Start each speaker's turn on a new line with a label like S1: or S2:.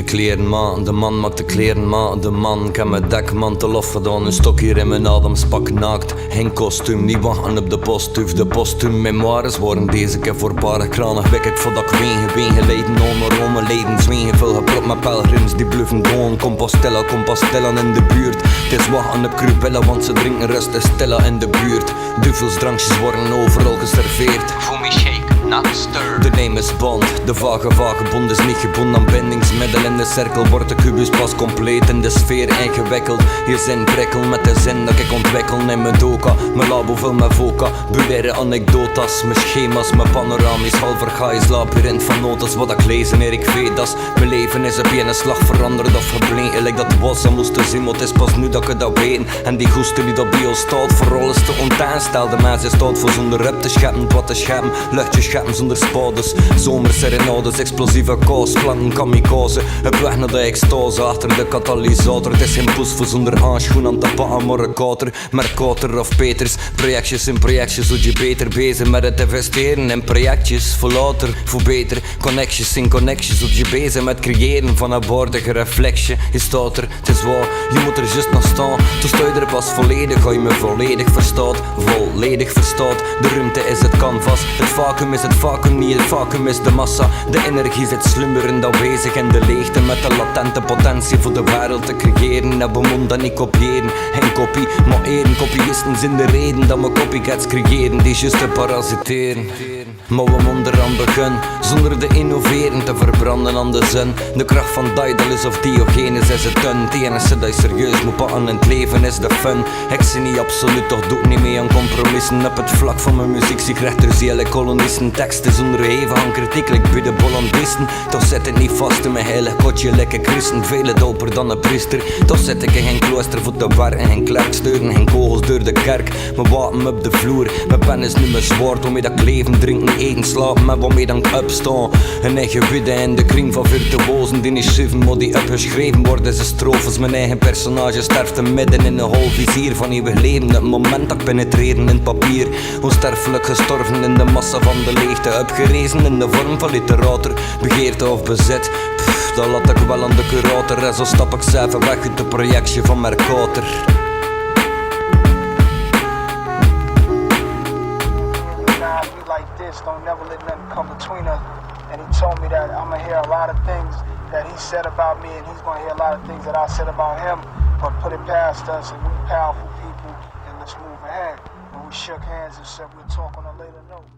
S1: kleren maken, de man maakt de kleren maken, de man. Ik heb mijn dekmantel afgedaan, een stok hier in mijn ademspak naakt. Geen kostuum, niet wachten op de postduif. De postuum memoires worden deze keer voorbarig. Kranig wek ik voordat ik ween geleiden onder Rome leden. Zwegen veel gepropt met pelgrims die bluffen gewoon. Compostela in de buurt. Het is wachten op Crubella, want ze drinken rustig Stella in de buurt. Duvelsdrankjes worden overal geserveerd.
S2: Voel me shake, not stir.
S1: De neem is band, de vagebond is niet gebonden aan bindingsmiddel. In de cirkel wordt de kubus pas compleet, in de sfeer ingewikkeld. Je zin prikkel met de zin dat ik ontwikkel in mijn doka. Mijn labo vul met vocabulaire anekdotas. Mijn schema's, mijn panoramisch halvergaais labyrint van notas. Wat ik lees en ik weet dat mijn leven is op één slag veranderd of gebleven. Like dat was en moest zien, maar het is pas nu dat ik het dat weet. En die goesten die dat bio staat voor alles te ontaanstellen. De mensen staat voor zonder rep te scheppen, wat te scheppen. Luchtjes scheppen zonder spades. Zomerserenades, explosieve kaas, planten kamikaze. Op weg naar de extase achter de katalysator. Het is geen poes voor zonder aanschoen aan te pakken, maar een kater. Mercator of Peters, projectjes in projectjes. Zodat je beter bezig met het investeren in projectjes. Voor later, voor beter, connecties in connecties. Zodat je bezig met creëren van een abordige reflexje. Je staat er, het is waar, je moet er juist nog staan. Toen sta je er pas volledig, ga je me volledig verstaat. Volledig verstaat, de ruimte is het canvas. Het vacuüm is het vacuüm, niet het vacuüm is de massa. De energie zit slummerend aanwezig in de leegte. Met de latente potentie voor de wereld te creëren. En we moeten dat niet kopiëren, geen kopie, maar één. Kopiisten zijn de reden dat we copycats creëren die juist te parasiteren. Maar we moeten eraan beginnen, zonder te innoveren, te verbranden aan de zin. De kracht van Daedalus of Diogenes is het dun. Het enige dat je serieus moet pakken in het leven is de fun. Ik zie niet absoluut, toch doe ik niet mee aan compromissen. Op het vlak van mijn muziek zie ik rechterziele kolonisten. Teksten zonder even aan kritiek, like bij de bollandisten. Toch zit het niet vast in mijn heilig kotje, lekker christen. Vele doper dan een priester. Toch zit ik in geen klooster voor te werken, geen klerk steuren, geen kogels door de kerk. Mijn wapen op de vloer, mijn pen is nu mijn zwaard. Waarmee dat ik leven, drinken, eten, slapen, met waarmee dan ik opstaan. Een eigen widde in de kring van virtuozen die niet schrijven, maar die opgeschreven worden. Ze strofes, mijn eigen personage sterft midden in een hol vizier van eeuwig leven. Het moment dat ik penetreren in het papier. Onsterfelijk gestorven in de massa van de leegte. Opgerezen in de vorm van literator, begeerte of bezit. Dat laat ik wel aan de curator. En zo stap ik zelf weg uit de projectie van Mercator.
S3: Don't never let nothing come between us. And he told me that I'm gonna hear a lot of things that he said about me, and he's gonna hear a lot of things that I said about him. But put it past us, and we powerful people, and let's move ahead. And we shook hands and said we'll talk on a later note.